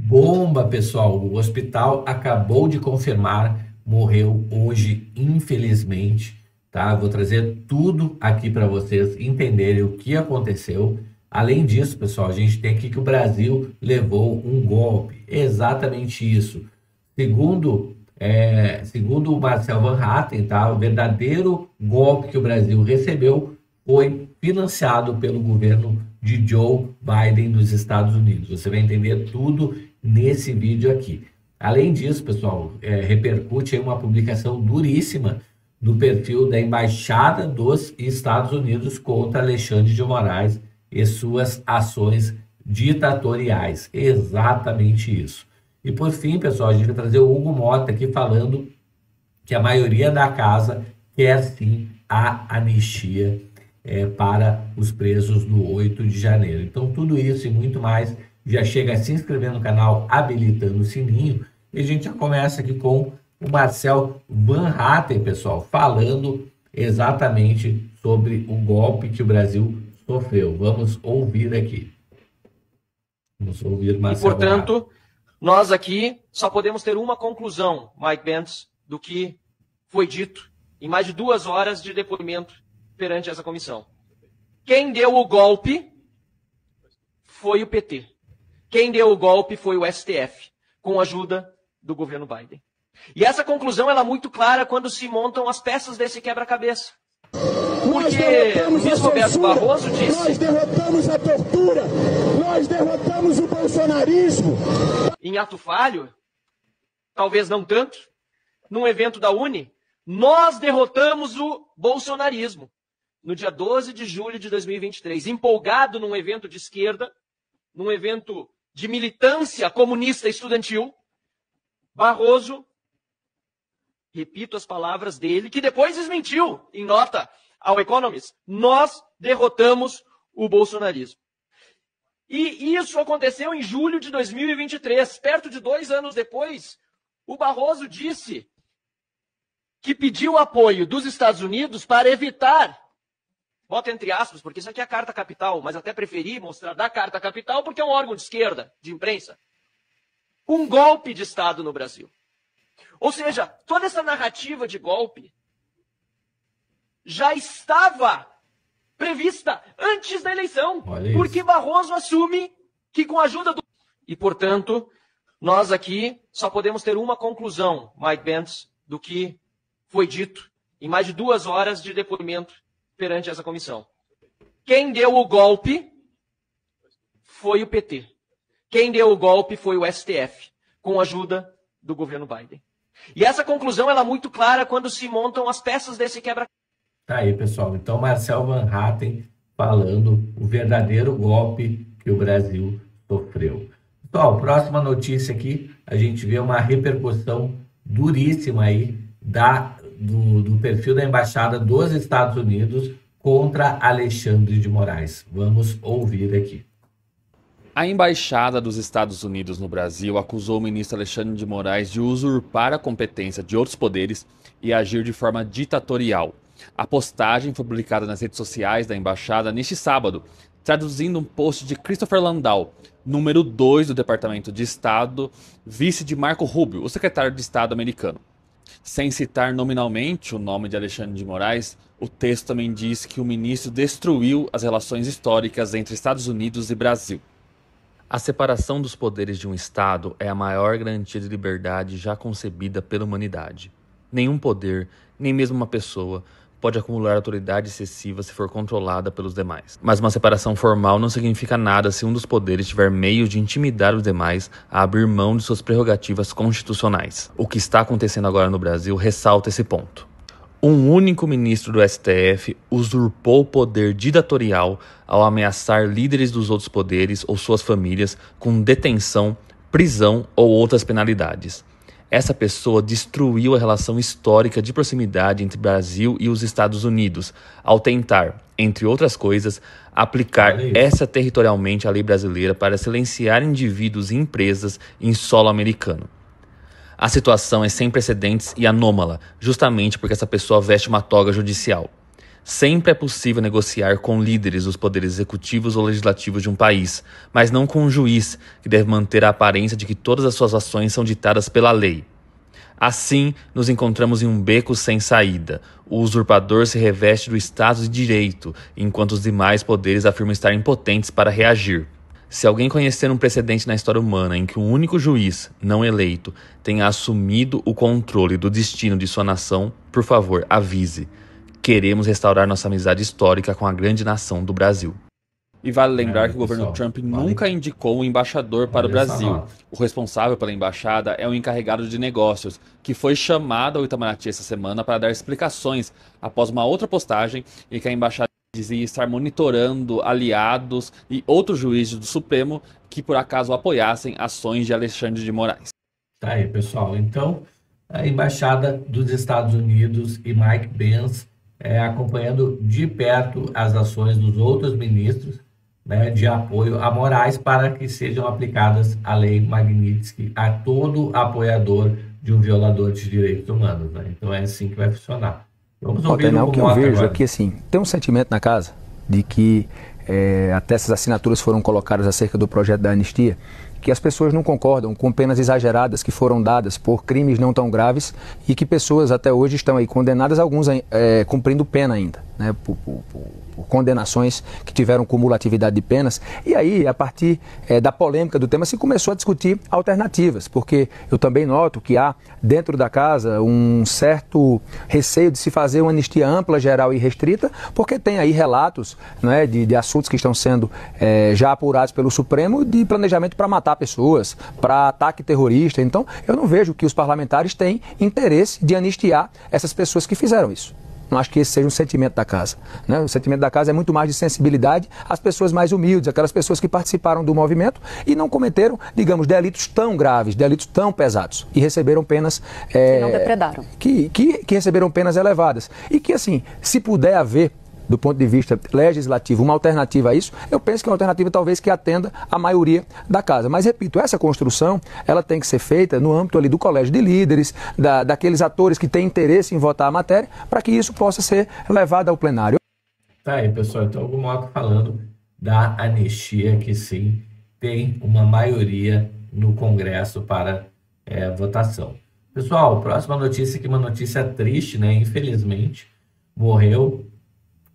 Bomba, pessoal! O hospital acabou de confirmar, morreu hoje, infelizmente, tá? Vou trazer tudo aqui para vocês entenderem o que aconteceu. Além disso, pessoal, a gente tem aqui que o Brasil levou um golpe. Exatamente isso. Segundo o Marcel Van Hatten, tá? O verdadeiro golpe que o Brasil recebeu foi financiado pelo governo de Joe Biden dos Estados Unidos. Você vai entender tudo nesse vídeo aqui. Além disso, pessoal, repercute em uma publicação duríssima do perfil da Embaixada dos Estados Unidos contra Alexandre de Moraes e suas ações ditatoriais. Exatamente isso. E por fim, pessoal, a gente vai trazer o Hugo Mota aqui falando que a maioria da casa quer sim a anistia para os presos do 8 de janeiro. Então, tudo isso e muito mais, já chega se inscrevendo no canal, habilitando o sininho, e a gente já começa aqui com o Marcel Van Hatten, pessoal, falando exatamente sobre o golpe que o Brasil sofreu. Vamos ouvir aqui. Vamos ouvir Marcel. E, portanto, nós aqui só podemos ter uma conclusão, Mike Pence, do que foi dito em mais de 2 horas de depoimento perante essa comissão. Quem deu o golpe foi o PT. Quem deu o golpe foi o STF, com a ajuda do governo Biden. E essa conclusão ela é muito clara quando se montam as peças desse quebra-cabeça. Porque Luiz Roberto Barroso disse... Nós derrotamos a tortura, nós derrotamos o bolsonarismo. Em ato falho, talvez não tanto, num evento da Uni, nós derrotamos o bolsonarismo. No dia 12 de julho de 2023, empolgado num evento de esquerda, num evento de militância comunista estudantil, Barroso, repito as palavras dele, que depois desmentiu em nota ao Economist, nós derrotamos o bolsonarismo. E isso aconteceu em julho de 2023, perto de 2 anos depois, o Barroso disse que pediu apoio dos Estados Unidos para evitar, bota entre aspas, porque isso aqui é a Carta Capital, mas até preferi mostrar da Carta Capital porque é um órgão de esquerda, de imprensa, um golpe de Estado no Brasil. Ou seja, toda essa narrativa de golpe já estava prevista antes da eleição, porque Barroso assume que com a ajuda do... E, portanto, nós aqui só podemos ter uma conclusão, Mike Pence, do que foi dito em mais de 2 horas de depoimento perante essa comissão. Quem deu o golpe foi o PT. Quem deu o golpe foi o STF, com a ajuda do governo Biden. E essa conclusão ela é muito clara quando se montam as peças desse quebra-cabeça. Tá aí, pessoal. Então, Marcel Van Hatten falando o verdadeiro golpe que o Brasil sofreu. Pessoal, próxima notícia aqui, a gente vê uma repercussão duríssima aí do perfil da Embaixada dos Estados Unidos contra Alexandre de Moraes. Vamos ouvir aqui. A Embaixada dos Estados Unidos no Brasil acusou o ministro Alexandre de Moraes de usurpar a competência de outros poderes e agir de forma ditatorial. A postagem foi publicada nas redes sociais da Embaixada neste sábado, traduzindo um post de Christopher Landau, número 2 do Departamento de Estado, vice de Marco Rubio, o secretário de Estado americano. Sem citar nominalmente o nome de Alexandre de Moraes, o texto também diz que o ministro destruiu as relações históricas entre Estados Unidos e Brasil. A separação dos poderes de um Estado é a maior garantia de liberdade já concebida pela humanidade. Nenhum poder, nem mesmo uma pessoa, pode acumular autoridade excessiva se for controlada pelos demais. Mas uma separação formal não significa nada se um dos poderes tiver meios de intimidar os demais a abrir mão de suas prerrogativas constitucionais. O que está acontecendo agora no Brasil ressalta esse ponto. Um único ministro do STF usurpou o poder ditatorial ao ameaçar líderes dos outros poderes ou suas famílias com detenção, prisão ou outras penalidades. Essa pessoa destruiu a relação histórica de proximidade entre Brasil e os Estados Unidos, ao tentar, entre outras coisas, aplicar extraterritorialmente a lei brasileira para silenciar indivíduos e empresas em solo americano. A situação é sem precedentes e anômala, justamente porque essa pessoa veste uma toga judicial. Sempre é possível negociar com líderes dos poderes executivos ou legislativos de um país, mas não com um juiz, que deve manter a aparência de que todas as suas ações são ditadas pela lei. Assim, nos encontramos em um beco sem saída. O usurpador se reveste do Estado de Direito, enquanto os demais poderes afirmam estar impotentes para reagir. Se alguém conhecer um precedente na história humana em que um único juiz, não eleito, tenha assumido o controle do destino de sua nação, por favor, avise. Queremos restaurar nossa amizade histórica com a grande nação do Brasil. E vale lembrar que o governo Trump nunca indicou um embaixador para o Brasil. O responsável pela embaixada é o encarregado de negócios, que foi chamado ao Itamaraty essa semana para dar explicações após uma outra postagem em que a embaixada dizia estar monitorando aliados e outros juízes do Supremo que por acaso apoiassem ações de Alexandre de Moraes. Tá aí, pessoal. Então, a embaixada dos Estados Unidos e Mike Pence acompanhando de perto as ações dos outros ministros, né, de apoio a Moraes para que sejam aplicadas a lei Magnitsky a todo apoiador de um violador de direitos humanos, né? Então é assim que vai funcionar. Vamos ouvir o que eu vejo aqui, assim, tem um sentimento na casa de que até essas assinaturas foram colocadas acerca do projeto da anistia, que as pessoas não concordam com penas exageradas que foram dadas por crimes não tão graves e que pessoas até hoje estão aí condenadas, alguns cumprindo pena ainda, né, por condenações que tiveram cumulatividade de penas. E aí, a partir da polêmica do tema, se começou a discutir alternativas, porque eu também noto que há dentro da casa um certo receio de se fazer uma anistia ampla, geral e restrita, porque tem aí relatos, né, de assuntos que estão sendo já apurados pelo Supremo de planejamento para matar pessoas, para ataque terrorista. Então, eu não vejo que os parlamentares têm interesse de anistiar essas pessoas que fizeram isso. Não acho que esse seja um sentimento da casa, né? O sentimento da casa é muito mais de sensibilidade às pessoas mais humildes, aquelas pessoas que participaram do movimento e não cometeram, digamos, delitos tão graves, delitos tão pesados e receberam penas... que não depredaram. Que receberam penas elevadas. E que, assim, se puder haver, do ponto de vista legislativo, uma alternativa a isso, eu penso que é uma alternativa talvez que atenda a maioria da casa. Mas, repito, essa construção, ela tem que ser feita no âmbito ali do colégio de líderes, daqueles atores que têm interesse em votar a matéria, para que isso possa ser levado ao plenário. Tá aí, pessoal. Então, o Moto falando da anistia, que sim, tem uma maioria no Congresso para votação. Pessoal, próxima notícia aqui, uma notícia triste, né? Infelizmente, morreu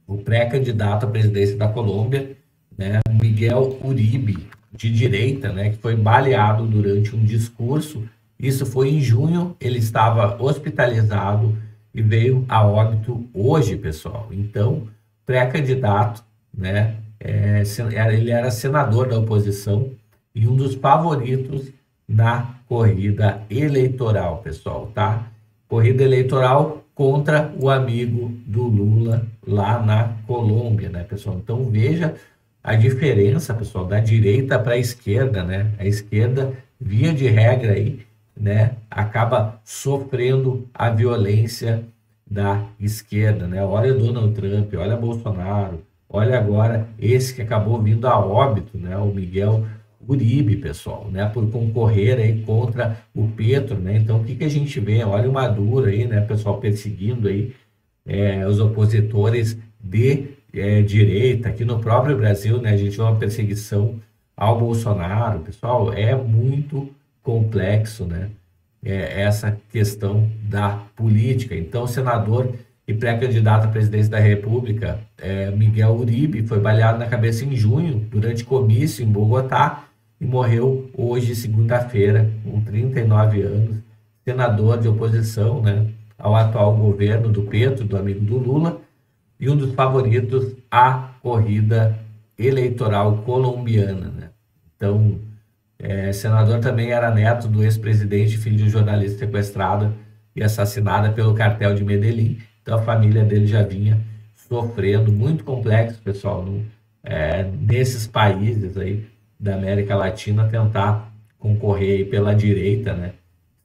o pré-candidato à presidência da Colômbia, né, Miguel Uribe, de direita, né, que foi baleado durante um discurso. Isso foi em junho, ele estava hospitalizado e veio a óbito hoje, pessoal. Então, pré-candidato, né, ele era senador da oposição e um dos favoritos na corrida eleitoral, pessoal, tá? Corrida eleitoral contra o amigo do Lula lá na Colômbia, né, pessoal? Então veja a diferença, pessoal, da direita para a esquerda, né? A esquerda, via de regra aí, né, acaba sofrendo a violência da esquerda, né? Olha Donald Trump, olha Bolsonaro, olha agora esse que acabou vindo a óbito, né, o Miguel Uribe, pessoal, né, por concorrer aí contra o Petro, né? Então, o que a gente vê? Olha o Maduro aí, né, pessoal, perseguindo aí os opositores de direita. Aqui no próprio Brasil, né, a gente vê uma perseguição ao Bolsonaro, pessoal. É muito complexo, né, essa questão da política. Então, o senador e pré-candidato à presidência da República, Miguel Uribe, foi baleado na cabeça em junho, durante comício em Bogotá, e morreu hoje, segunda-feira, com 39 anos, senador de oposição, né, ao atual governo do Petro, do amigo do Lula, e um dos favoritos à corrida eleitoral colombiana, né? Então, senador também era neto do ex-presidente, filho de um jornalista sequestrado e assassinada pelo cartel de Medellín. Então, a família dele já vinha sofrendo, muito complexo, pessoal, nesses países aí da América Latina, tentar concorrer aí pela direita, né?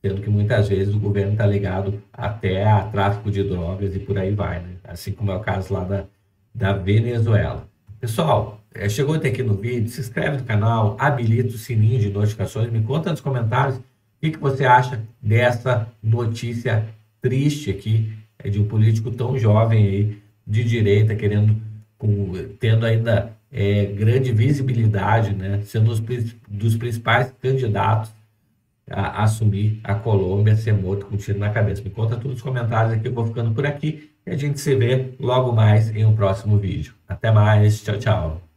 Sendo que muitas vezes o governo está ligado até a tráfico de drogas e por aí vai, né? Assim como é o caso lá da Venezuela. Pessoal, chegou até aqui no vídeo, se inscreve no canal, habilita o sininho de notificações, me conta nos comentários o que você acha dessa notícia triste aqui, de um político tão jovem aí, de direita, tendo ainda grande visibilidade, né, sendo dos principais candidatos a assumir a Colômbia, ser morto com um tiro na cabeça. Me conta tudo nos comentários aqui, eu vou ficando por aqui e a gente se vê logo mais em um próximo vídeo. Até mais, tchau, tchau.